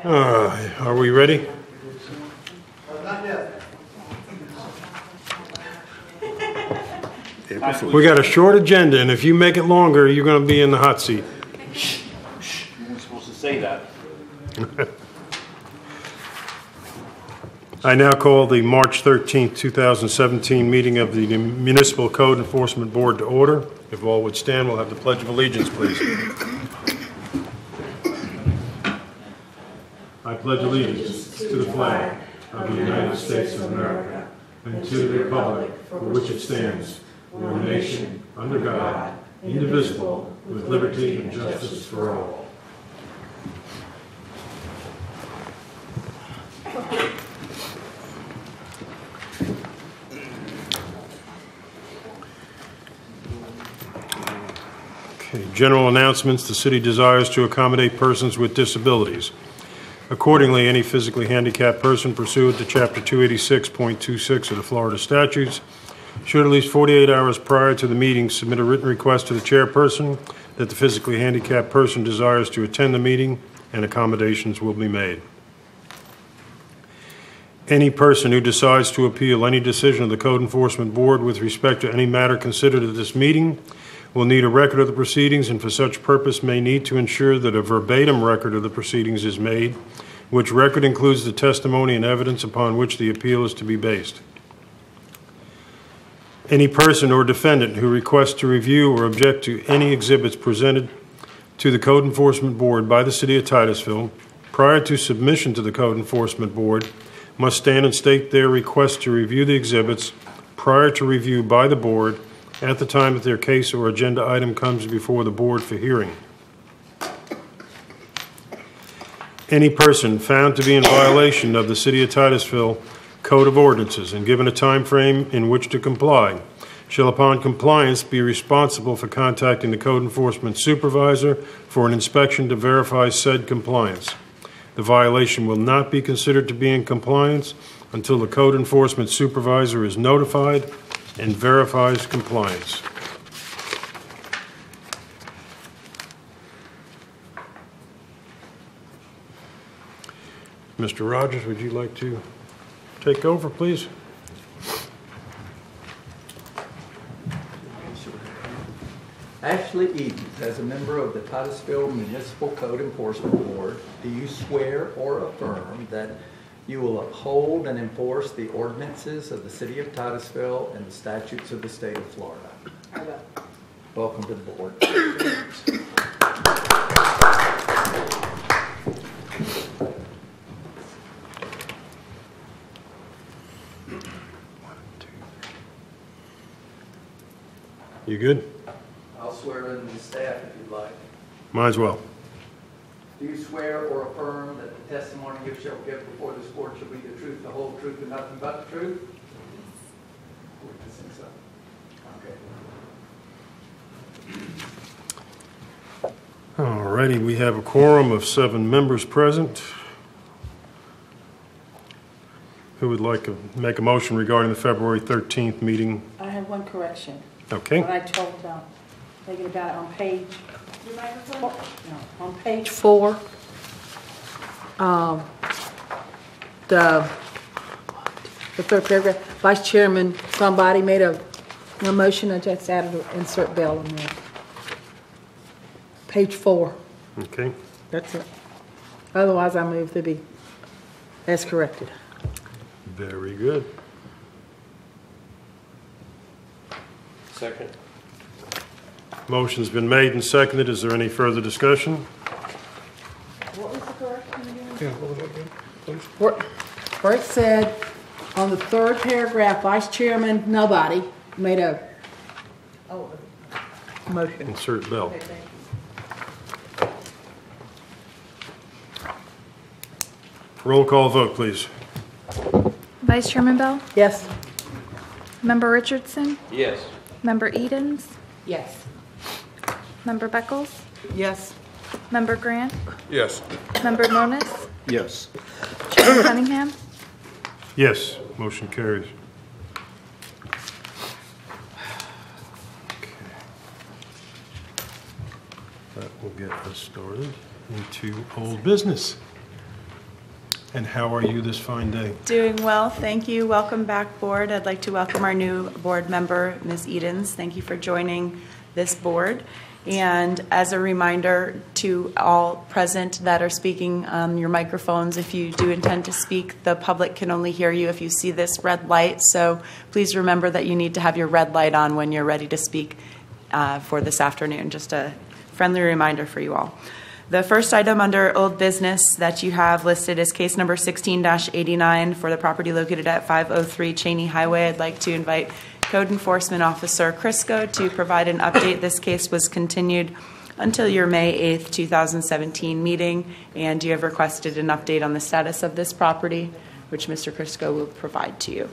Are we ready? Not yet. We got a short agenda, and if you make it longer, you're going to be in the hot seat. You weren't supposed to say that. I now call the March 13th, 2017 meeting of the Municipal Code Enforcement Board to order. If all would stand, we'll have the Pledge of Allegiance, please. I pledge allegiance to the flag of the United States of America and to the republic for which it stands, one nation, under God, indivisible, with liberty and justice for all. Okay, general announcements. The city desires to accommodate persons with disabilities. Accordingly, any physically handicapped person pursuant to Chapter 286.26 of the Florida statutes should at least 48 hours prior to the meeting submit a written request to the chairperson that the physically handicapped person desires to attend the meeting, and accommodations will be made. Any person who decides to appeal any decision of the Code Enforcement Board with respect to any matter considered at this meeting will need a record of the proceedings, and for such purpose may need to ensure that a verbatim record of the proceedings is made, which record includes the testimony and evidence upon which the appeal is to be based. Any person or defendant who requests to review or object to any exhibits presented to the Code Enforcement Board by the City of Titusville prior to submission to the Code Enforcement Board must stand and state their request to review the exhibits prior to review by the Board at the time that their case or agenda item comes before the Board for hearing. Any person found to be in violation of the City of Titusville Code of Ordinances and given a time frame in which to comply shall, upon compliance, be responsible for contacting the Code Enforcement Supervisor for an inspection to verify said compliance. The violation will not be considered to be in compliance until the Code Enforcement Supervisor is notified and verifies compliance. Mr. Rogers, would you like to take over, please? Ashley Edens, as a member of the Titusville Municipal Code Enforcement Board, do you swear or affirm that you will uphold and enforce the ordinances of the City of Titusville and the statutes of the state of Florida? I will. Welcome to the board. You good? I'll swear in the staff if you'd like. Might as well. Do you swear or affirm that the testimony you shall give before this board shall be the truth, the whole truth, and nothing but the truth? I think so. Okay. All righty, we have a quorum of 7 members present. Who would like to make a motion regarding the February 13th meeting? I have one correction. Okay. What I told about, thinking about it on page, no, on page 4, the third paragraph, Vice Chairman, somebody made a motion, I just added to insert Bell in there. Page 4. Okay. That's it. Otherwise, I move to be as corrected. Very good. Second. Motion's been made and seconded. Is there any further discussion? What was the correction again? Yeah, what was that again, please? Where it said, on the third paragraph, Vice Chairman, nobody, made a motion. Insert Bell. Okay, thank you. Roll call vote, please. Vice Chairman Bell? Yes. Member Richardson? Yes. Member Edens? Yes. Member Beckles? Yes. Member Grant? Yes. Member Monis? Yes. Chairman Cunningham? Yes, motion carries. Okay. That will get us started into old business. And how are you this fine day? Doing well, thank you. Welcome back, board. I'd like to welcome our new board member, Ms. Edens. Thank you for joining this board. And as a reminder to all present that are speaking on your microphones, if you do intend to speak, the public can only hear you if you see this red light. So please remember that you need to have your red light on when you're ready to speak for this afternoon. Just a friendly reminder for you all. The first item under old business that you have listed is case number 16-89 for the property located at 503 Cheney Highway. I'd like to invite Code Enforcement Officer Crisco to provide an update. This case was continued until your May 8th, 2017 meeting, and you have requested an update on the status of this property, which Mr. Crisco will provide to you.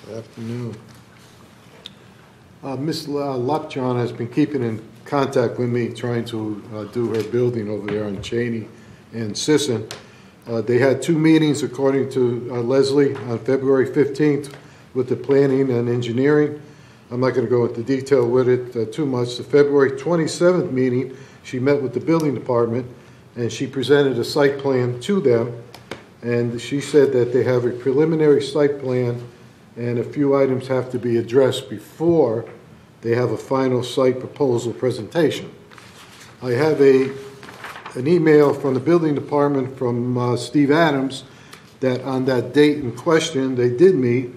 Good afternoon. Ms. Lopjohn has been keeping in contact with me, trying to do her building over there on Cheney and Sisson. They had 2 meetings, according to Leslie, on February 15th with the planning and engineering. I'm not going to go into detail with it too much. The February 27th meeting, she met with the building department, and she presented a site plan to them. And she said that they have a preliminary site plan, and a few items have to be addressed before they have a final site proposal presentation. I have an email from the building department from Steve Adams that on that date in question they did meet,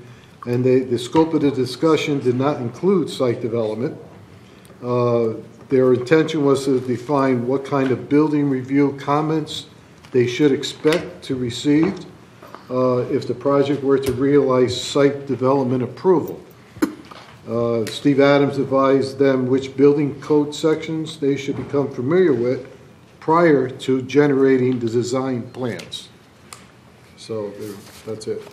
and the scope of the discussion did not include site development. Their intention was to define what kind of building review comments they should expect to receive if the project were to realize site development approval. Steve Adams advised them which building code sections they should become familiar with prior to generating the design plans. So that's it.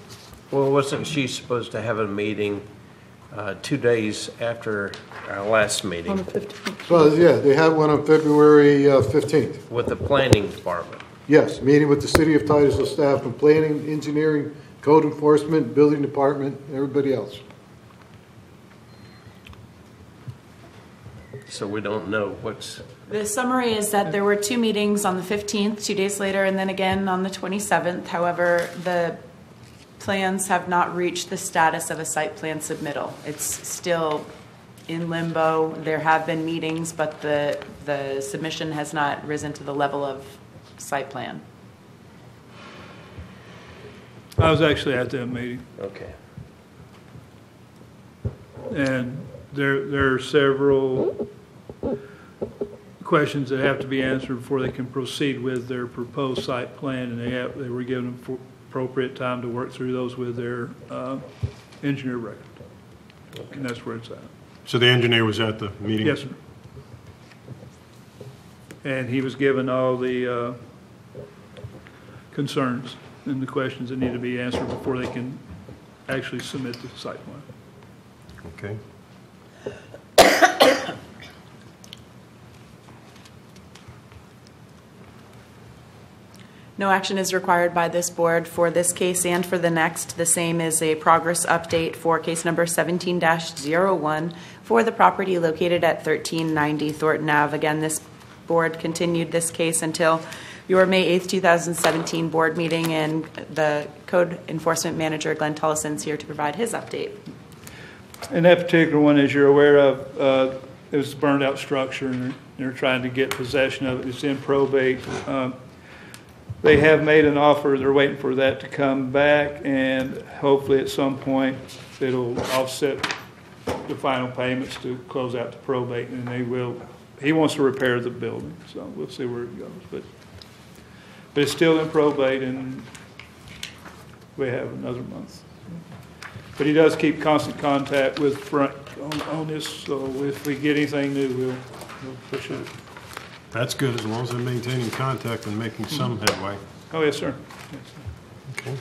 Well, wasn't she supposed to have a meeting 2 days after our last On meeting the 15th. Well, yeah, they had one on February 15th. with the planning department? Yes, meeting with the City of Titusville staff from planning, engineering, code enforcement, building department, everybody else. So we don't know what's, The summary is that there were 2 meetings on the 15th, 2 days later, and then again on the 27th. However, the plans have not reached the status of a site plan submittal. It's still in limbo. There have been meetings, but the submission has not risen to the level of site plan. I was actually at that meeting, okay. and there are several questions that have to be answered before they can proceed with their proposed site plan, and they were given appropriate time to work through those with their engineer record. And that's where it's at. So the engineer was at the meeting? Yes, sir. And he was given all the concerns and the questions that need to be answered before they can actually submit the site plan. Okay. No action is required by this board for this case and for the next. The same is a progress update for case number 17-01 for the property located at 1390 Thornton Ave. Again, this board continued this case until your May 8th, 2017 board meeting, and the Code Enforcement Manager, Glenn Tullison, is here to provide his update. And that particular one, as you're aware of, it was a burned out structure, and they're trying to get possession of it. It's in probate. They have made an offer. They're waiting for that to come back, and hopefully at some point it'll offset the final payments to close out the probate, and they will. He wants to repair the building, so we'll see where it goes. But it's still in probate, and we have another month. But he does keep constant contact with Frank on this, so if we get anything new, we'll push it. That's good, as long as they're maintaining contact and making some headway. Oh, yes, sir. Okay.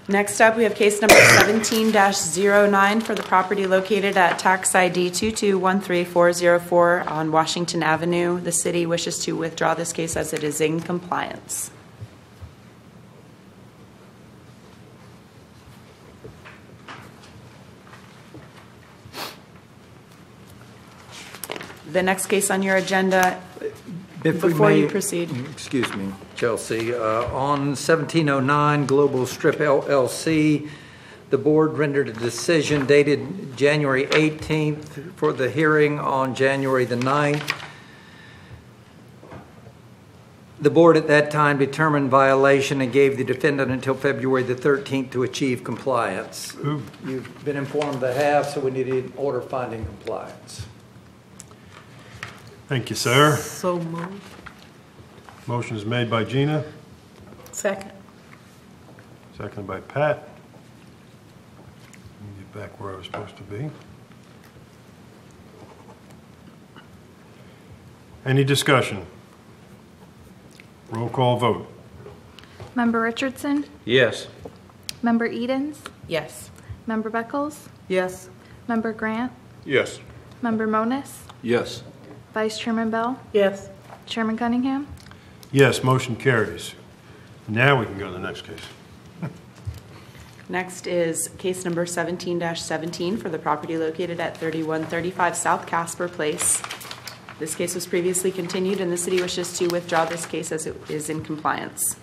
Next up, we have case number 17-09 for the property located at tax ID 2213404 on Washington Avenue. The city wishes to withdraw this case as it is in compliance. The next case on your agenda, If we before you may- proceed. Excuse me, Chelsea. On 1709 Global Strip LLC, the board rendered a decision dated January 18th for the hearing on January the 9th. The board at that time determined violation and gave the defendant until February the 13th to achieve compliance. You've been informed they have, so we need an order finding compliance. Thank you, sir. So moved. Motion is made by Gina, Second. seconded by Pat. Let me get back where I was supposed to be. Any discussion? Roll call vote. Member Richardson? Yes. Member Edens? Yes. Member Beckles? Yes. Member Grant? Yes. Member Monis? Yes. Vice Chairman Bell? Yes. Chairman Cunningham? Yes, motion carries. Now we can go to the next case. Next is case number 17-17 for the property located at 3135 South Casper Place. This case was previously continued, and the city wishes to withdraw this case as it is in compliance.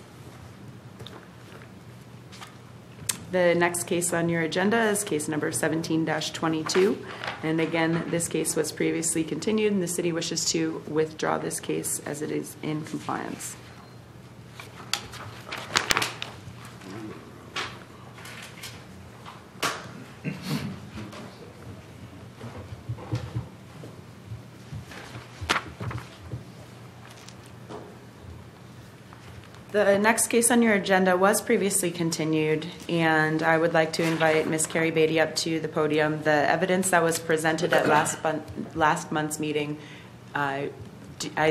The next case on your agenda is case number 17-22. And again, this case was previously continued, and the city wishes to withdraw this case as it is in compliance. The next case on your agenda was previously continued, and I would like to invite Ms. Carrie Beatty up to the podium. The evidence that was presented at last month's meeting, I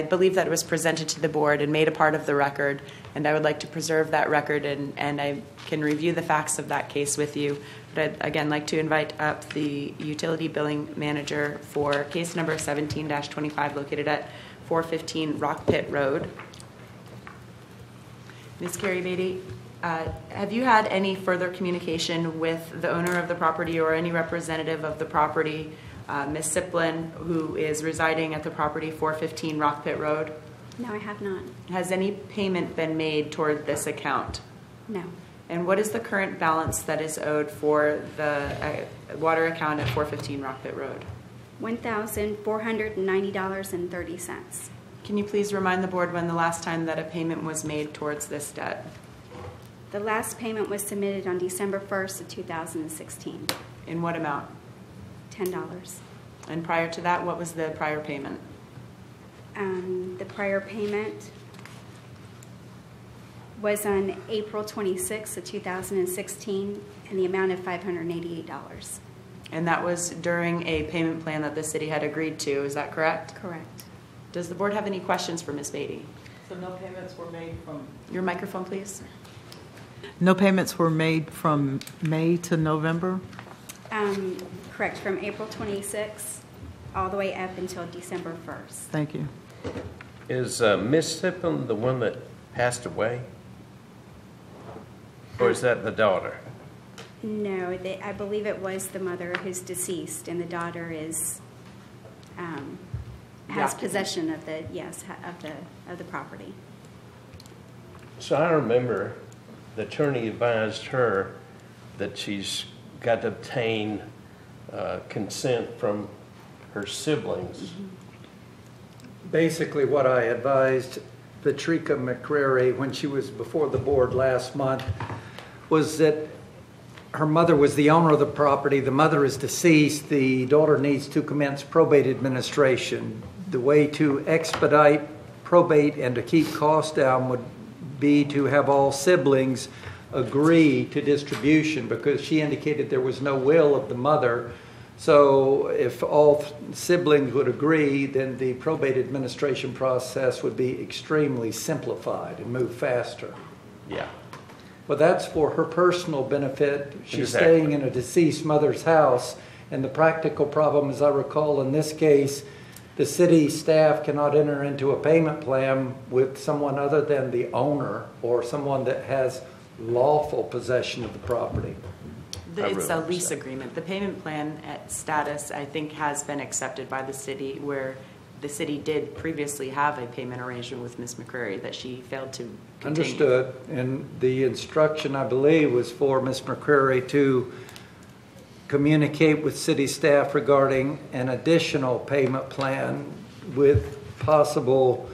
believe that it was presented to the board and made a part of the record, and I would like to preserve that record, and I can review the facts of that case with you. But I'd again like to invite up the utility billing manager for case number 17-25 located at 415 Rock Pit Road. Ms. Carrie Beatty, have you had any further communication with the owner of the property or any representative of the property, Ms. Siplin, who is residing at the property 415 Rock Pit Road? No, I have not. Has any payment been made toward this account? No. And what is the current balance that is owed for the water account at 415 Rock Pit Road? $1,490.30. Can you please remind the board when the last time that a payment was made towards this debt? The last payment was submitted on December 1st of 2016. In what amount? $10. And prior to that, what was the prior payment? The prior payment was on April 26th of 2016 in the amount of $588. And that was during a payment plan that the city had agreed to, is that correct? Correct. Does the board have any questions for Ms. Beatty? So no payments were made from, Your microphone, please. no payments were made from May to November? Correct, from April 26th all the way up until December 1st. Thank you. Is Miss Sippin the one that passed away? Or is that the daughter? No, I believe it was the mother who's deceased, and the daughter is has Yeah. possession of the of the property. So I remember the attorney advised her that she's got to obtain consent from her siblings. Basically, what I advised Patricia McCrary when she was before the board last month was that her mother was the owner of the property. The mother is deceased. The daughter needs to commence probate administration. The way to expedite probate and to keep costs down would be to have all siblings agree to distribution, because she indicated there was no will of the mother. So if all siblings would agree, then the probate administration process would be extremely simplified and move faster. Yeah. Well, that's for her personal benefit. She's Exactly. staying in a deceased mother's house, and the practical problem, as I recall in this case, the city staff cannot enter into a payment plan with someone other than the owner or someone that has lawful possession of the property. It's a lease agreement. The payment plan at status, I think, has been accepted by the city, where the city did previously have a payment arrangement with Ms. McCrary that she failed to continue. Understood. And the instruction, I believe, was for Ms. McCrary to communicate with city staff regarding an additional payment plan with possible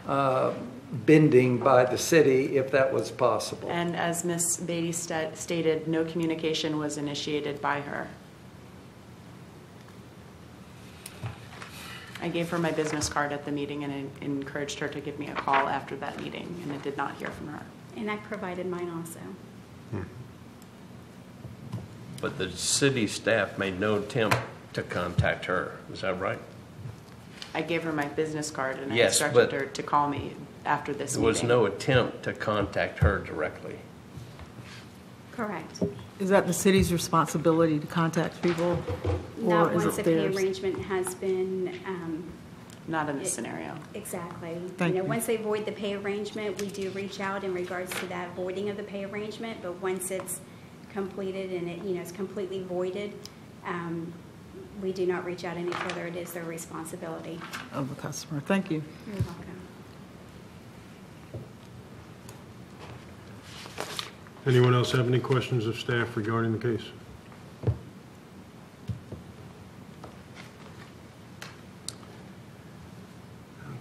bending by the city if that was possible. And as Ms. Beatty stated, no communication was initiated by her. I gave her my business card at the meeting and I encouraged her to give me a call after that meeting, and I did not hear from her. And I provided mine also. But the city staff made no attempt to contact her. Is that right? I gave her my business card and I Yes, instructed but her to call me after this There meeting. was no attempt to contact her directly. Correct. Is that the city's responsibility to contact people? Not or is once it a pay theirs? arrangement has been, Not in this scenario. exactly. Thank you. Once they void the pay arrangement, we do reach out in regards to that voiding of the pay arrangement, but once it's completed and it, it's completely voided, we do not reach out any further. It is their responsibility. Of the customer. Thank you. You're welcome. Anyone else have any questions of staff regarding the case?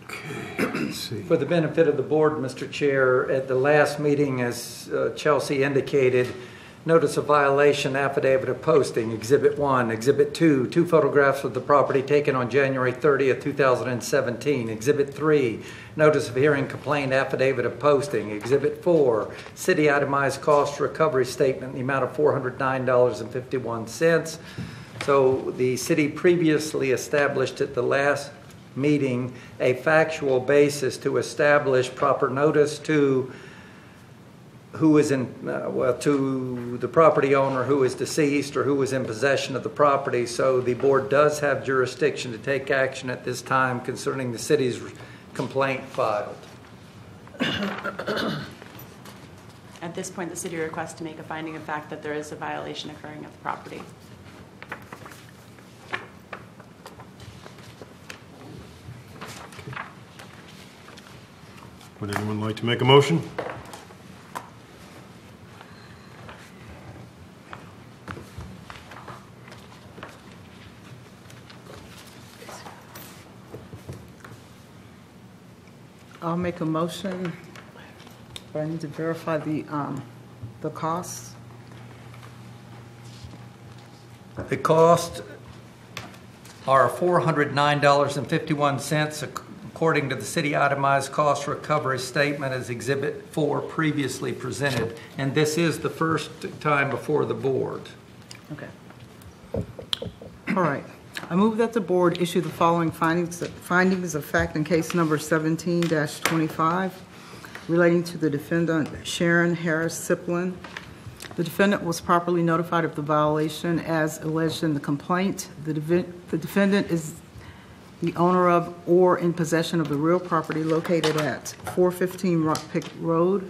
Okay, let's see. For the benefit of the board, Mr. Chair, at the last meeting, as Chelsea indicated, notice of violation affidavit of posting, Exhibit 1, Exhibit 2, 2 photographs of the property taken on January 30th, 2017, Exhibit 3, notice of hearing complaint affidavit of posting, Exhibit 4, city itemized cost recovery statement in the amount of $409.51. So the city previously established at the last meeting a factual basis to establish proper notice to who is in, to the property owner who is deceased or who is in possession of the property. So the board does have jurisdiction to take action at this time concerning the city's complaint filed. At this point, the city requests to make a finding of fact that there is a violation occurring at the property. Would anyone like to make a motion? I'll make a motion, but I need to verify the costs. The costs are $409.51 according to the city itemized cost recovery statement as Exhibit 4 previously presented. And this is the first time before the board. Okay. All right. I move that the board issue the following findings of fact in case number 17-25 relating to the defendant Sharon Harris Siplin. The defendant was properly notified of the violation as alleged in the complaint. The defendant is the owner of or in possession of the real property located at 415 Rock Pick Road.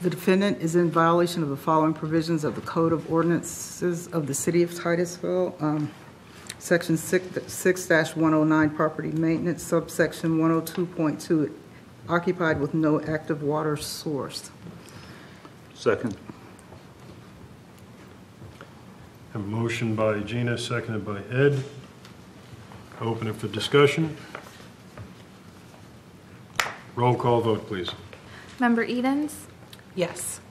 The defendant is in violation of the following provisions of the Code of Ordinances of the City of Titusville, Section 6-109, Property Maintenance, subsection 102.2, occupied with no active water source. Second. A motion by Gina, seconded by Ed. Open it for discussion. Roll call vote, please. Member Edens? Yes.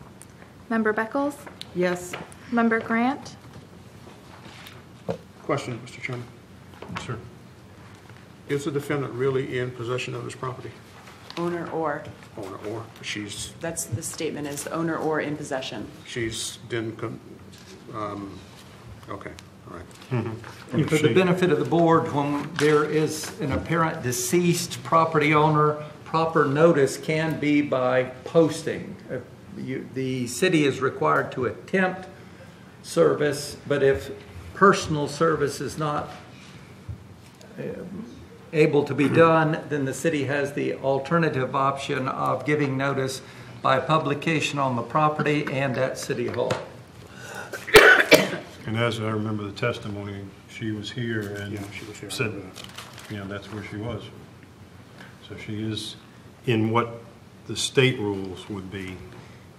Member Beckles? Yes. Member Grant? Question, Mr. Chairman. Sir. Is the defendant really in possession of this property? Owner or, Owner or she's that's the statement is owner or in possession. okay, all right. And for the benefit of the board, when there is an apparent deceased property owner, proper notice can be by posting. The city is required to attempt service, but if personal service is not able to be done, then the city has the alternative option of giving notice by publication on the property and at City Hall. And as I remember the testimony, she was here and Yeah, she was here. said that's where she was. So she is in what the state rules would be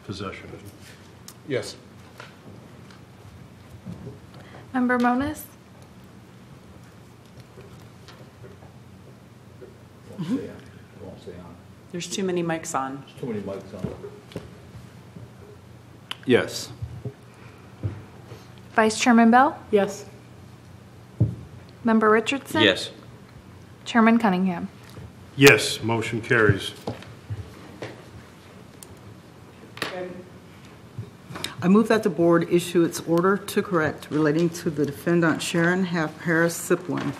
possession. Yes. Member Moniz? There's too many mics on. Yes. Vice Chairman Bell? Yes. Member Richardson? Yes. Chairman Cunningham? Yes, motion carries. I move that the board issue its order to correct relating to the defendant Sharon Harris Siplin,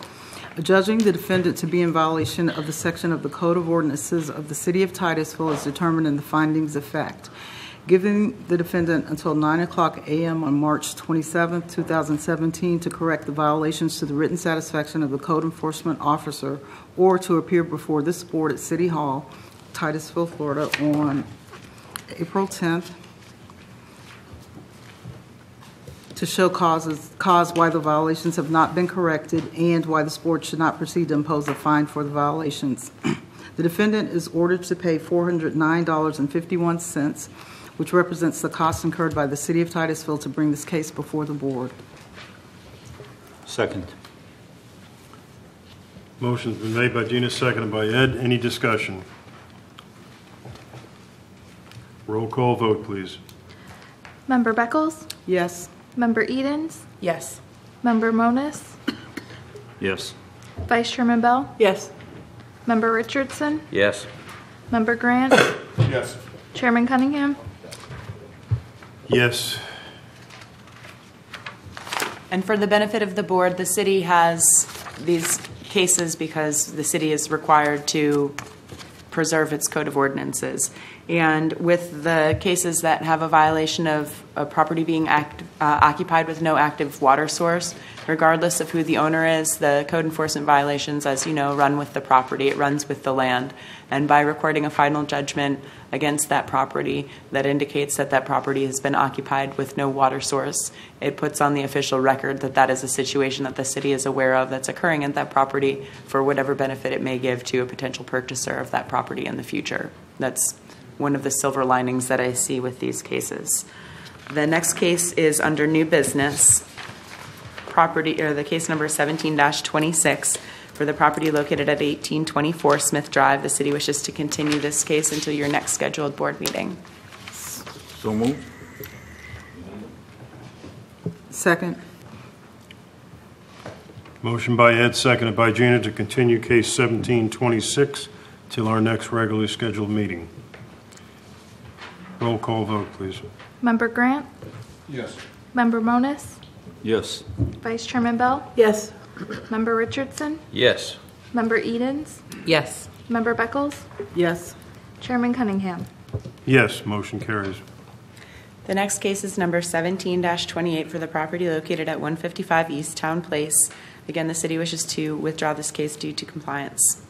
judging the defendant to be in violation of the section of the Code of Ordinances of the City of Titusville as determined in the findings of fact, giving the defendant until 9:00 a.m. on March 27, 2017 to correct the violations to the written satisfaction of the code enforcement officer or to appear before this board at City Hall, Titusville, Florida on April 10th to show cause why the violations have not been corrected and why this board should not proceed to impose a fine for the violations. The defendant is ordered to pay $409.51, which represents the cost incurred by the City of Titusville to bring this case before the board. Second. Motion's been made by Gina, seconded by Ed. Any discussion? Roll call vote, please. Member Beckles? Yes. Member Edens? Yes. Member Moniz? Yes. Vice Chairman Bell? Yes. Member Richardson? Yes. Member Grant? Yes. Chairman Cunningham? Yes. And for the benefit of the board, the city has these cases because the city is required to preserve its code of ordinances. And with the cases that have a violation of a property being occupied with no active water source, regardless of who the owner is, the code enforcement violations, as you know, run with the property. It runs with the land. And by recording a final judgment against that property that indicates that that property has been occupied with no water source, it puts on the official record that that is a situation that the city is aware of that's occurring at that property for whatever benefit it may give to a potential purchaser of that property in the future. That's one of the silver linings that I see with these cases. The next case is under new business, the case number 17-26 for the property located at 1824 Smith Drive. The city wishes to continue this case until your next scheduled board meeting. So moved. Second. Motion by Ed, seconded by Gina to continue case 1726 till our next regularly scheduled meeting. Roll call vote, please. Member Grant? Yes. Member Moniz? Yes. Vice Chairman Bell? Yes. Member Richardson? Yes. Member Edens? Yes. Member Beckles? Yes. Chairman Cunningham? Yes, motion carries. The next case is number 17-28 for the property located at 155 East Town Place. Again, the city wishes to withdraw this case due to compliance.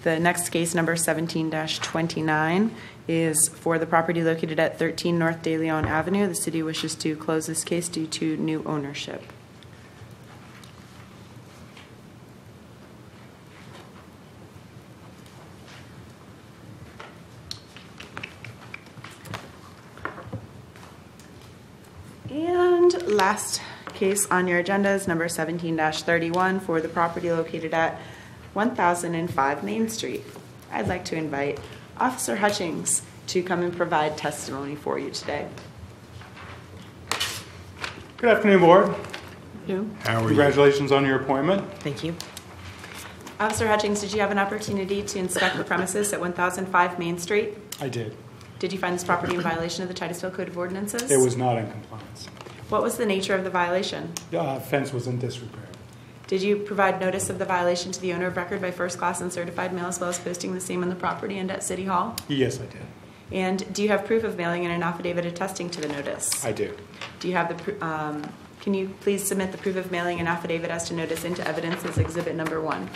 The next case, number 17-29, is for the property located at 13 North De Leon Avenue. The city wishes to close this case due to new ownership. And last case on your agenda is number 17-31 for the property located at 1005 Main Street. I'd like to invite Officer Hutchings to come and provide testimony for you today. Good afternoon, Board. How are you? Congratulations on your appointment. Thank you. Officer Hutchings, did you have an opportunity to inspect the premises at 1005 Main Street? I did. Did you find this property in violation of the Titusville Code of Ordinances? It was not in compliance. What was the nature of the violation? The fence was in disrepair. Did you provide notice of the violation to the owner of record by first class and certified mail, as well as posting the same on the property and at City Hall? Yes, I did. And do you have proof of mailing and an affidavit attesting to the notice? I do. Do you have the, can you please submit the proof of mailing and affidavit as to notice into evidence as exhibit number 1?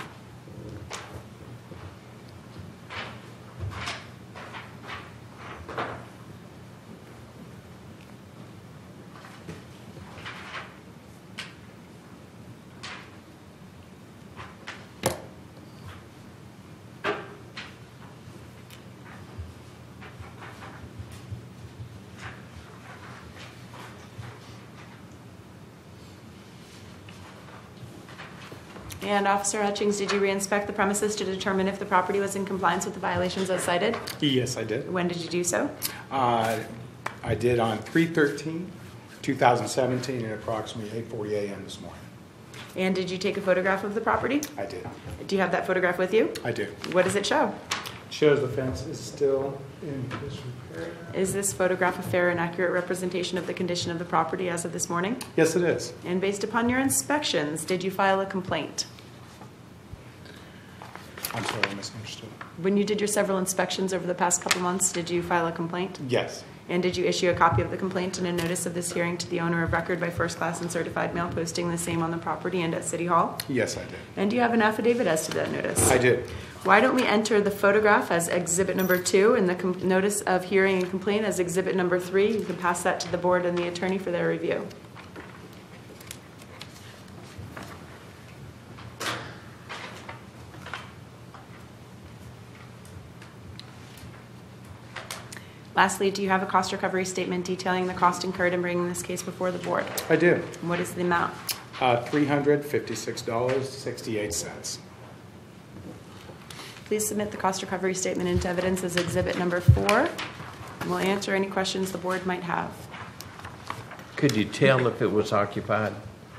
And Officer Hutchings, did you reinspect the premises to determine if the property was in compliance with the violations as cited? Yes, I did. When did you do so? I did on 3/13/2017 at approximately 8:40 a.m. this morning. And did you take a photograph of the property? I did. Do you have that photograph with you? I do. What does it show? Shows the fence is still in disrepair. Is this photograph a fair and accurate representation of the condition of the property as of this morning? Yes, it is. And based upon your inspections, did you file a complaint? I'm sorry, I misunderstood. When you did your several inspections over the past couple months, did you file a complaint? Yes. And did you issue a copy of the complaint and a notice of this hearing to the owner of record by first class and certified mail, posting the same on the property and at City Hall? Yes, I did. And do you have an affidavit as to that notice? I did. Why don't we enter the photograph as exhibit number 2 and the notice of hearing and complaint as exhibit number 3? You can pass that to the board and the attorney for their review. Lastly, do you have a cost recovery statement detailing the cost incurred in bringing this case before the board? I do. And what is the amount? $356.68. Please submit the cost recovery statement into evidence as exhibit number 4. And we'll answer any questions the board might have. Could you tell if it was occupied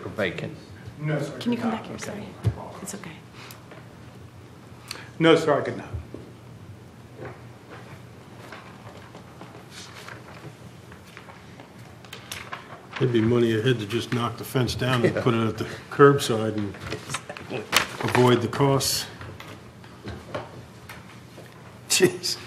or vacant? No, sir. Can you come back here? Sorry. It's okay. No, sir, I could not. It'd be money ahead to just knock the fence down and put it at the curbside and avoid the costs. Jeez.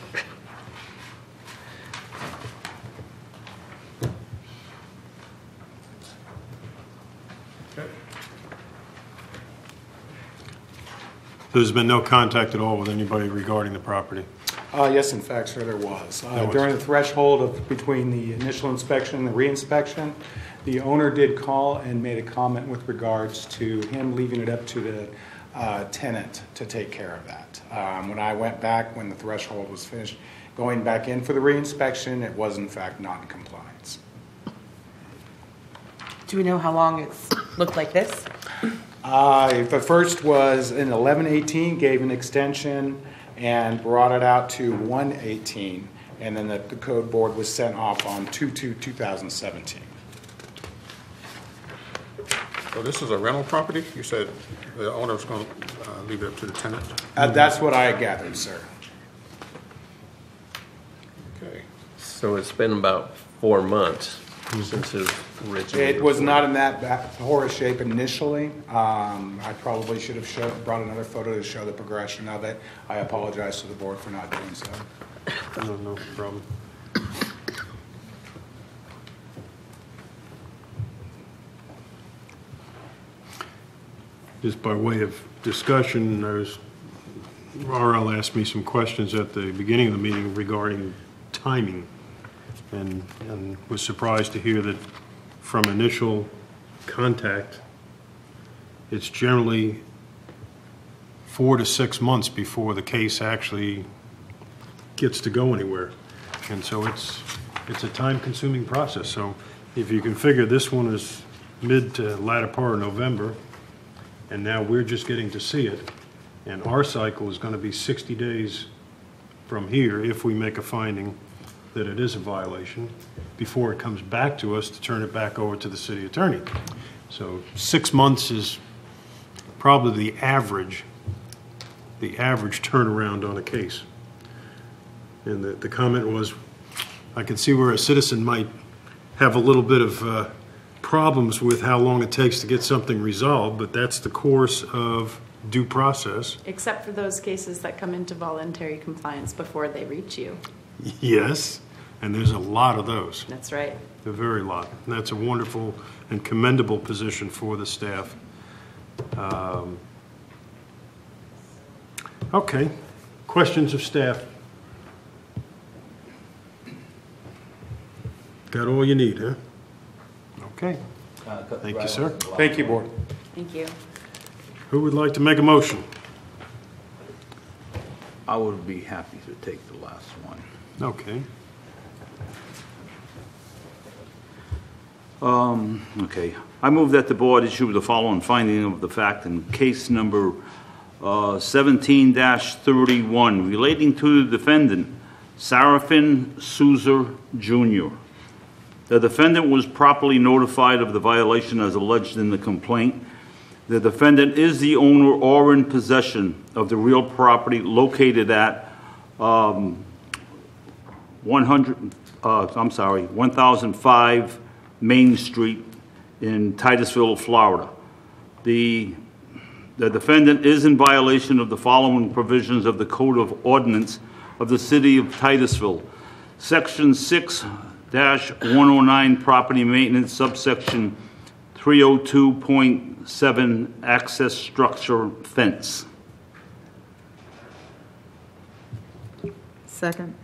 There's been no contact at all with anybody regarding the property? Yes, in fact, sir, there was. During the threshold of between the initial inspection and the reinspection, the owner did call and made a comment with regards to him leaving it up to the tenant to take care of that. When I went back, when the threshold was finished, going back in for the reinspection, it was in fact not in compliance. Do we know how long it's looked like this? The first was in 11/18, gave an extension and brought it out to 1/18, and then the code board was sent off on 2/2/2017. So this is a rental property? You said the owner's going to leave it up to the tenant? That's what I gathered, sir. Okay. So it's been about 4 months since it was originally. It was not in that horror shape initially. I probably should have brought another photo to show the progression of it. I apologize to the board for not doing so. No problem. Just by way of discussion, RL asked me some questions at the beginning of the meeting regarding timing, and was surprised to hear that from initial contact, it's generally 4 to 6 months before the case actually gets to go anywhere. And so it's a time-consuming process. So if you can figure this one is mid to latter part of November, and now we're just getting to see it, and our cycle is going to be 60 days from here if we make a finding that it is a violation before it comes back to us to turn it back over to the city attorney. So 6 months is probably the average turnaround on a case. And the comment was, I can see where a citizen might have a little bit of problems with how long it takes to get something resolved, but that's the course of due process. Except for those cases that come into voluntary compliance before they reach you. Yes, and there's a lot of those. That's right. A very lot. And that's a wonderful and commendable position for the staff. Okay, questions of staff? Got all you need, huh? Okay. Thank you, sir. Thank you, board. Thank you. Who would like to make a motion? I would be happy to take the last one. Okay. Okay. I move that the board issue the following finding of the fact in case number 17-31 relating to the defendant, Sarafin Souza Jr. The defendant was properly notified of the violation as alleged in the complaint. The defendant is the owner or in possession of the real property located at 1005 Main Street in Titusville, Florida. The defendant is in violation of the following provisions of the Code of Ordinance of the City of Titusville. Section 6-109 Property Maintenance, subsection 302.7 Access Structure Fence. Second.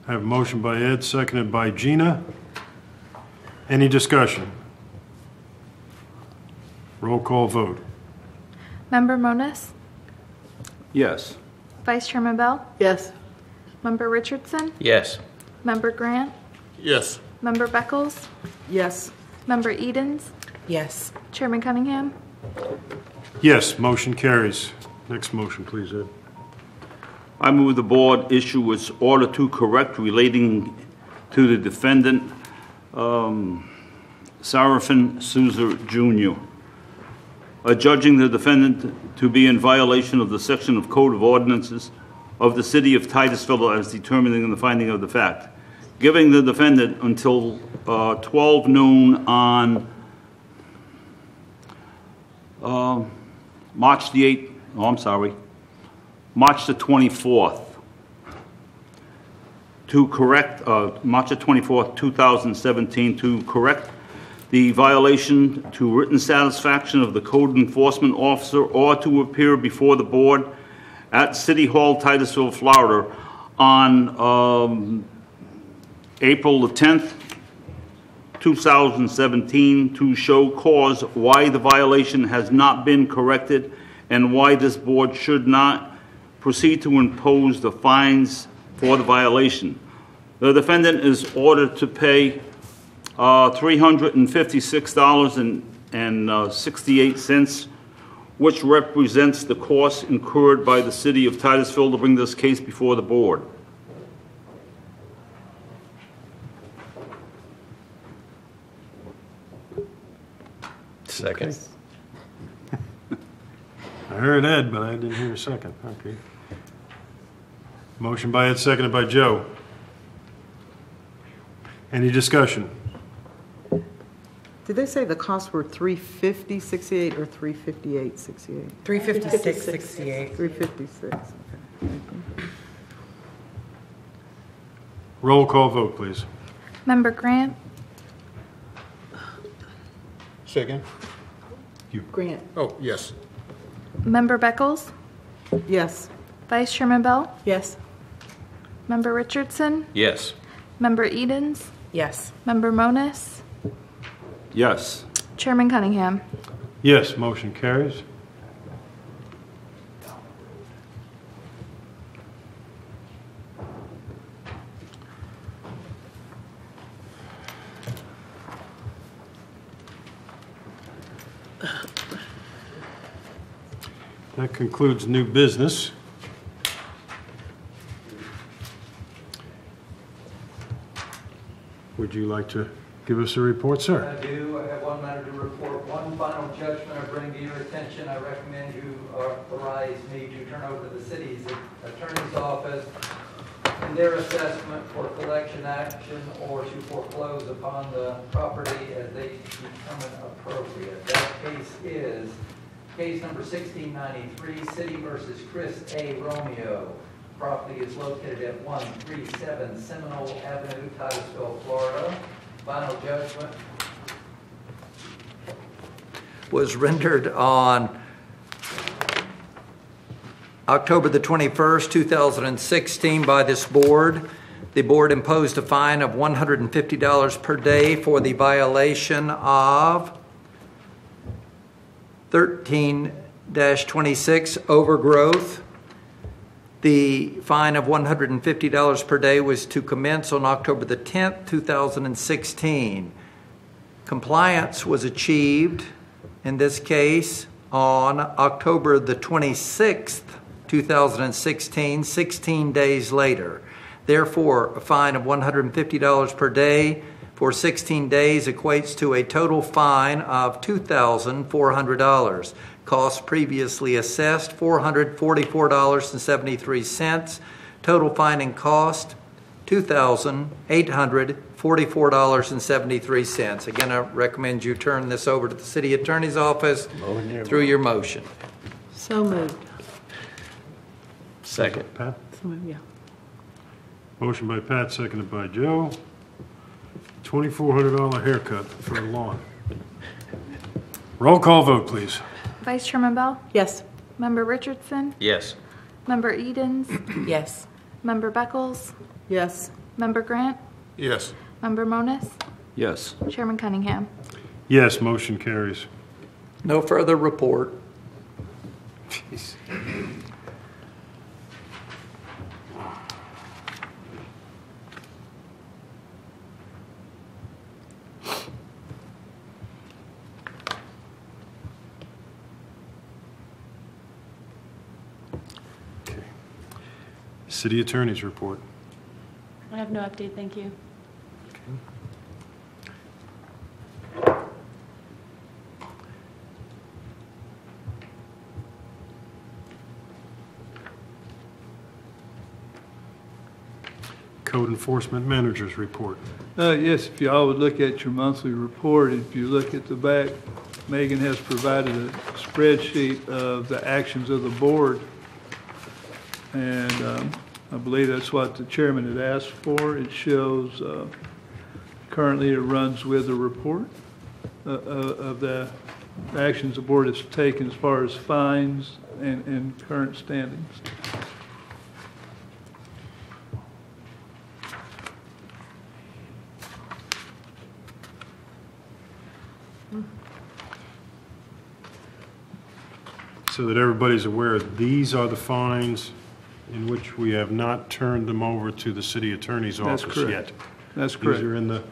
I have a motion by Ed, seconded by Gina. Any discussion? Roll call vote. Member Moniz? Yes. Vice Chairman Bell? Yes. Member Richardson? Yes. Member Grant? Yes. Member Beckles? Yes. Member Edens? Yes. Chairman Cunningham? Yes, motion carries. Next motion, please, Ed. I move the board issue its order to correct relating to the defendant, Sarafin Souza Jr., adjudging the defendant to be in violation of the section of Code of Ordinances of the City of Titusville as determining in the finding of the fact, giving the defendant until 12 noon on March the 24th, to correct, March the 24th, 2017, to correct the violation to written satisfaction of the code enforcement officer or to appear before the board at City Hall, Titusville, Florida on April the 10th, 2017 to show cause why the violation has not been corrected and why this board should not proceed to impose the fines for the violation. The defendant is ordered to pay $356.68, which represents the cost incurred by the City of Titusville to bring this case before the board. Second. I heard Ed, but I didn't hear a second. Okay. Motion by Ed, seconded by Joe. Any discussion? Did they say the costs were $350.68 or $358.68? $356.68. $356. Okay. Roll call vote, please. Member Grant? Say again? Grant? Oh, yes. Member Beckles? Yes. Vice Chairman Bell? Yes. Member Richardson? Yes. Member Edens? Yes. Member Moniz? Yes. Chairman Cunningham? Yes, motion carries. That concludes new business. Would you like to give us a report, sir? I do. I have one matter to report. One final judgment I bring to your attention. I recommend you authorize me to turn over to the city's attorney's office in their assessment for collection action or to foreclose upon the property as they determine appropriate. That case is case number 1693, City versus Chris A. Romeo. Property is located at 137 Seminole Avenue, Titusville, Florida. Final judgment was rendered on October the 21st, 2016 by this board. The board imposed a fine of $150 per day for the violation of 13-26 overgrowth. The fine of $150 per day was to commence on October the 10th, 2016. Compliance was achieved, in this case, on October the 26th, 2016, 16 days later. Therefore, a fine of $150 per day for 16 days equates to a total fine of $2,400. Cost previously assessed, $444.73. Total fine and cost, $2,844.73. Again, I recommend you turn this over to the city attorney's office through your motion. So moved. Second. Pat? So moved, yeah. Motion by Pat, seconded by Joe. $2,400 haircut for the lawn. Roll call vote, please. Vice Chairman Bell? Yes. Member Richardson? Yes. Member Edens? Yes. Member Beckles? Yes. Member Grant? Yes. Member Monis? Yes. Chairman Cunningham? Yes, motion carries. No further report. Jeez. Okay. City Attorney's report. I have no update, thank you. Code Enforcement Manager's report. Yes, if y'all would look at your monthly report, if you look at the back, Megan has provided a spreadsheet of the actions of the board. And I believe that's what the chairman had asked for. It shows, currently it runs with a report of the actions the board has taken as far as fines and current standings. So that everybody's aware, these are the fines in which we have not turned them over to the city attorney's That's office correct. yet. That's correct. These are in the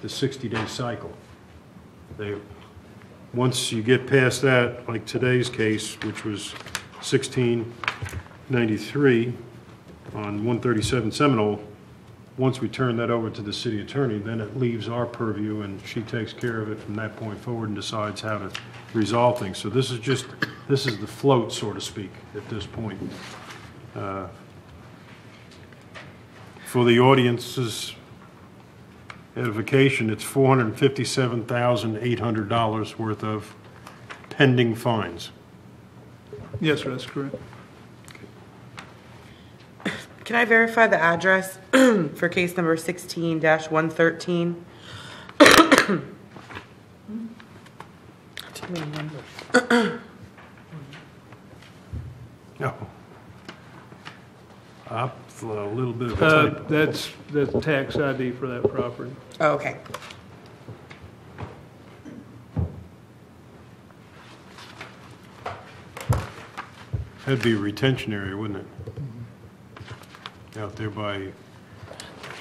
60-day cycle. Once you get past that, like today's case, which was 1693 on 137 Seminole, once we turn that over to the city attorney, then it leaves our purview, and she takes care of it from that point forward and decides how to resolve things. So this is the float, so to speak, at this point. For the audience's edification, it's $457,800 worth of pending fines. Yes, sir, that's correct. Can I verify the address for case number 16-113? Too many numbers. No. Up for a little bit of a typo. That's the tax ID for that property. Oh, okay. That'd be a retention area, wouldn't it? Out there by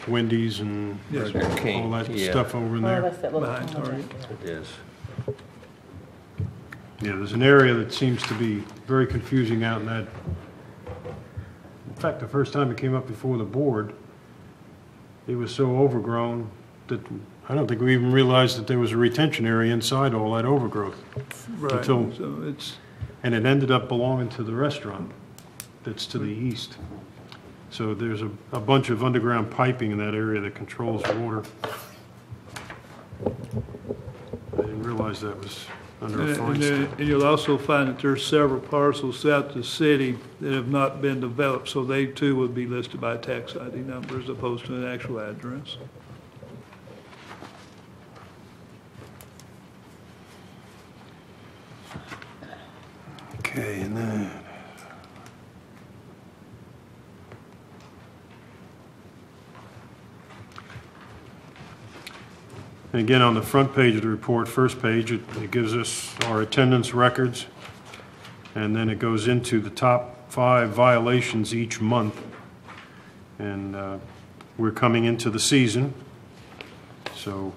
Wendy's and Yes, Burger all King, that yeah. stuff over in there. Behind Target. It is. Yeah, there's an area that seems to be very confusing out in that. In fact, the first time it came up before the board, it was so overgrown that I don't think we even realized that there was a retention area inside all that overgrowth. Right, Until- so it's, And it ended up belonging to the restaurant that's to the east. So there's a bunch of underground piping in that area that controls water. I didn't realize that was under a fine step. and you'll also find that there's several parcels throughout the city that have not been developed, so they too would be listed by tax ID number as opposed to an actual address. Okay, and then. And again, on the front page of the report, first page, it gives us our attendance records, and then it goes into the top 5 violations each month. And we're coming into the season, So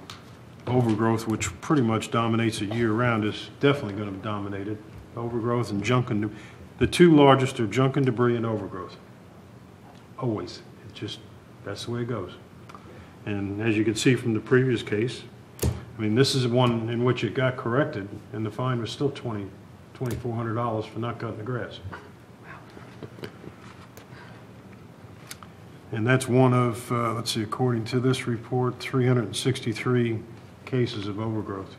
overgrowth, which pretty much dominates it year-round, is definitely going to dominate it. Overgrowth and junk and, the two largest are junk and debris and overgrowth. Always. It just, that's the way it goes. And as you can see from the previous case, I mean, this is one in which it got corrected, and the fine was still $2,400 for not cutting the grass. And that's one of, let's see, according to this report, 363 cases of overgrowth.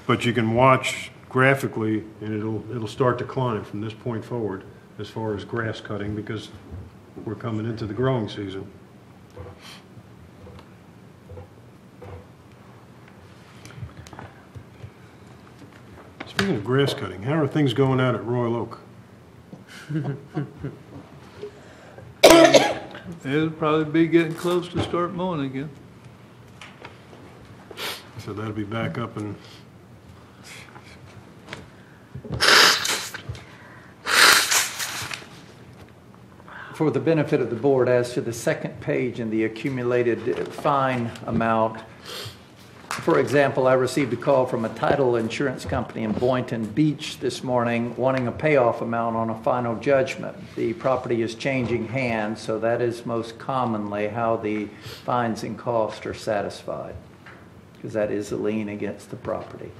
But you can watch graphically, and it'll start to climb from this point forward as far as grass cutting, because we're coming into the growing season. Speaking of grass cutting, how are things going out at Royal Oak? It'll probably be getting close to start mowing again. So that'll be back up and... For the benefit of the board, as to the second page in the accumulated fine amount, for example, I received a call from a title insurance company in Boynton Beach this morning wanting a payoff amount on a final judgment. The property is changing hands, so that is most commonly how the fines and costs are satisfied, because that is a lien against the property.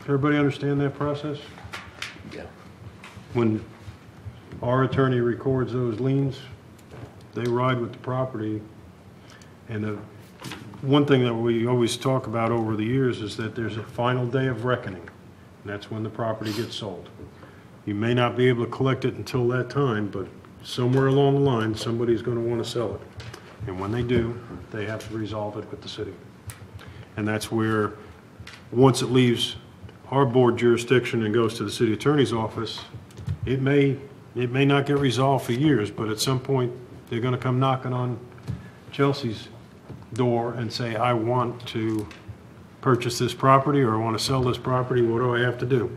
Everybody understand that process? Yeah. When our attorney records those liens, they ride with the property. And the one thing that we always talk about over the years is that there's a final day of reckoning, and that's when the property gets sold. You may not be able to collect it until that time, but somewhere along the line, somebody's going to want to sell it. And when they do, they have to resolve it with the city. And that's where, once it leaves our board jurisdiction and goes to the city attorney's office, it may not get resolved for years, but at some point, they're going to come knocking on Chelsea's door and say, I want to purchase this property, or I want to sell this property. What do I have to do?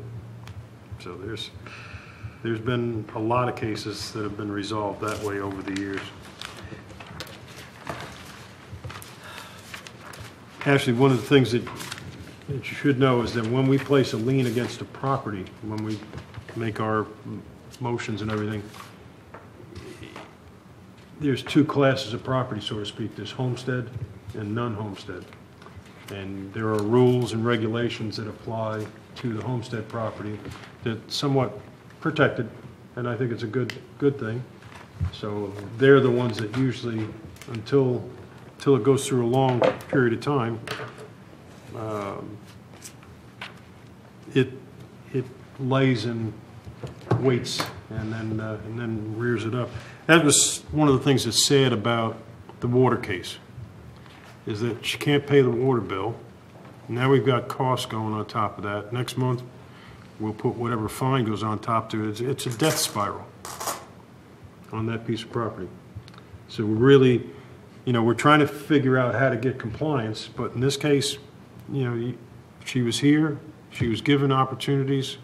So there's been a lot of cases that have been resolved that way over the years. Actually, one of the things that you should know is that when we place a lien against a property, when we make our motions and everything, there's two classes of property, so to speak. There's homestead and non-homestead. And there are rules and regulations that apply to the homestead property that's somewhat protected, and I think it's a good thing. So they're the ones that usually, until it goes through a long period of time, it lays and waits and then rears it up. That was one of the things that's sad about the water case, is that she can't pay the water bill. Now we've got costs going on top of that. Next month, we'll put whatever fine goes on top to it. It's a death spiral on that piece of property. So we're really, we're trying to figure out how to get compliance, but in this case, she was here, she was given opportunities,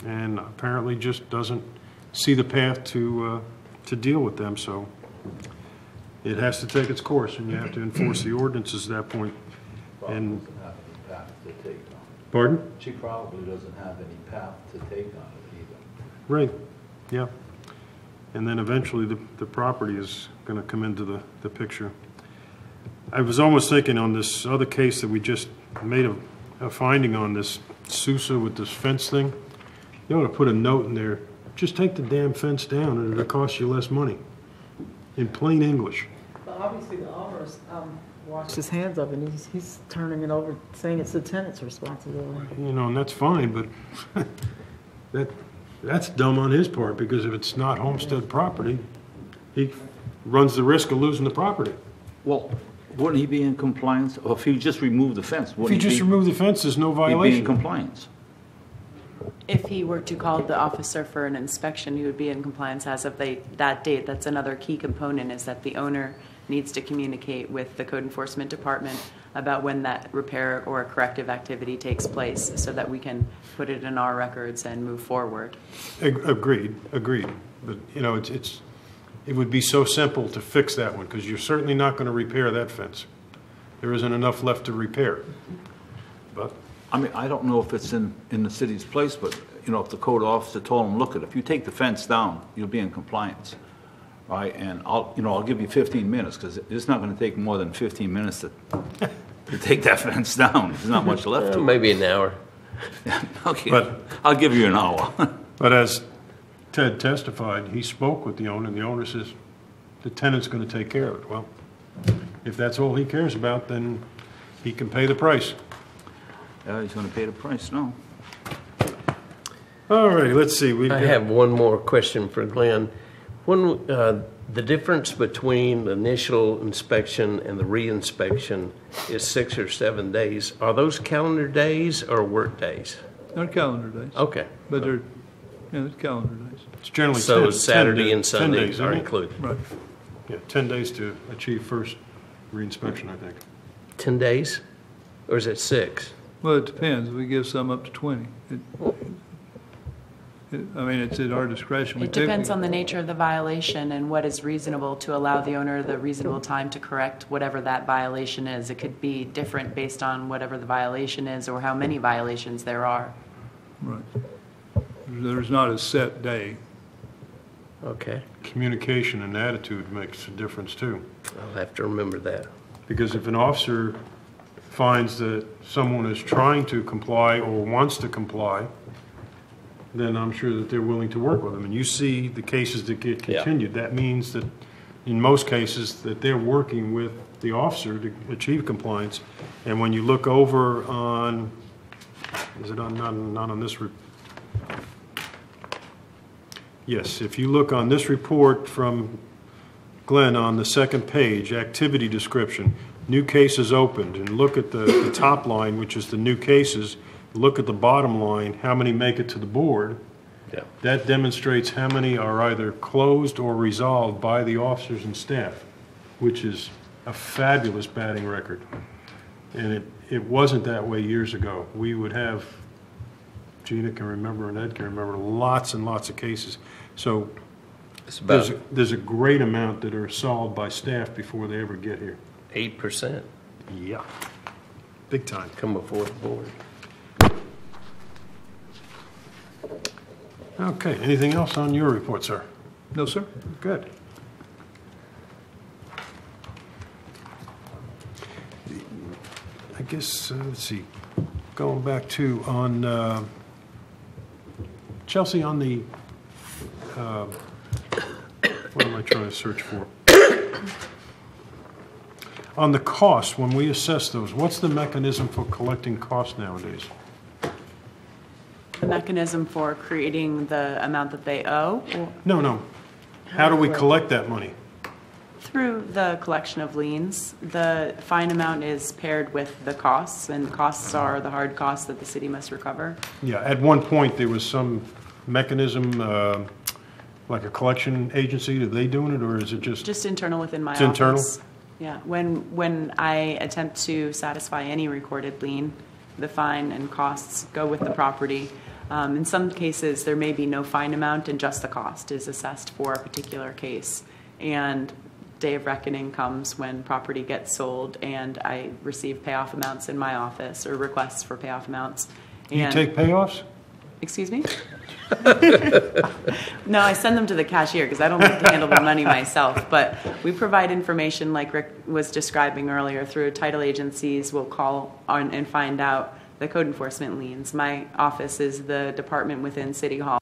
and apparently just doesn't see the path to deal with them. So it has to take its course, and you have to enforce the ordinances at that point. And Doesn't have any path to take on it. Pardon? She probably doesn't have any path to take on it either. Right, yeah. And then eventually the property is going to come into the picture. I was almost thinking on this other case that we just made a finding on, this Sousa with this fence thing, you ought to put a note in there, just take the damn fence down and it'll cost you less money, in plain English. But obviously the owner washed his hands of it, and he's turning it over, saying it's the tenant's responsibility. And that's fine, but that's dumb on his part, because if it's not homestead property, he runs the risk of losing the property. Well, wouldn't he be in compliance? Or if he just removed the fence, If you just remove the fence, there's no violation. He'd be in compliance. If he were to call the officer for an inspection, he would be in compliance as of that date. That's another key component, is that the owner needs to communicate with the code enforcement department about when that repair or corrective activity takes place, so that we can put it in our records and move forward. Agreed. But it would be so simple to fix that one, because you're certainly not going to repair that fence. There isn't enough left to repair. But I mean, I don't know if it's in the city's place, but, you know, if the code officer told him, look, if you take the fence down, you'll be in compliance, right? And I'll give you 15 minutes, because it's not going to take more than 15 minutes to take that fence down. There's not much left to it. Maybe an hour. Okay, But- I'll give you an hour. But as Ted testified, he spoke with the owner, and the owner says, the tenant's going to take care of it. Well, if that's all he cares about, then he can pay the price. Yeah, he's going to pay the price, no. All right, let's see. I have one more question for Glenn. When the difference between the initial inspection and the reinspection is 6 or 7 days, are those calendar days or work days? They're calendar days. Okay. But they're calendar days. It's generally So 10 Saturday 10 and Sundays days, are isn't it? included. Right. Yeah, 10 days to achieve first reinspection, I think. 10 days? Or is it 6? Well, it depends. We give some up to 20. I mean, it's at our discretion. It depends on the nature of the violation and what is reasonable to allow the owner the reasonable time to correct whatever that violation is. It could be different based on whatever the violation is or how many violations there are. Right. There's not a set day. Okay. Communication and attitude makes a difference, too. I'll have to remember that. Because if an officer finds that someone is trying to comply or wants to comply, then I'm sure that they're willing to work with them. And you see the cases that get continued. That means that in most cases that they're working with the officer to achieve compliance. And when you look over on, is it on, not on this, yes, if you look on this report from Glenn on the second page, activity description, new cases opened, and look at the top line, which is the new cases, look at the bottom line, how many make it to the board. Yeah. That demonstrates how many are either closed or resolved by the officers and staff, which is a fabulous batting record. And it wasn't that way years ago. We would have, Gina can remember and Ed can remember, lots and lots of cases. So It's about there's a great amount that are solved by staff before they ever get here. 8%. Yeah, big time. Come before the board. Okay, anything else on your report, sir? No, sir. Good. I guess, let's see, going back to on, Chelsea, on the, what am I trying to search for? On the cost, when we assess those, what's the mechanism for collecting costs nowadays? The mechanism for creating the amount that they owe No. How do we collect that money? through the collection of liens. The fine amount is paired with the costs, and the costs are the hard costs that the city must recover. Yeah, at one point, there was some mechanism, like a collection agency. Are they doing it, or is it just? Just internal within my It's internal? office. Yeah, when I attempt to satisfy any recorded lien, the fine and costs go with the property. In some cases, there may be no fine amount and just the cost is assessed for a particular case. And day of reckoning comes when property gets sold and I receive payoff amounts in my office or requests for payoff amounts. You And- take payoffs? Excuse me? No, I send them to the cashier because I don't like to handle the money myself. But we provide information like Rick was describing earlier through title agencies. We'll call on and find out the code enforcement liens. My office is the department within City Hall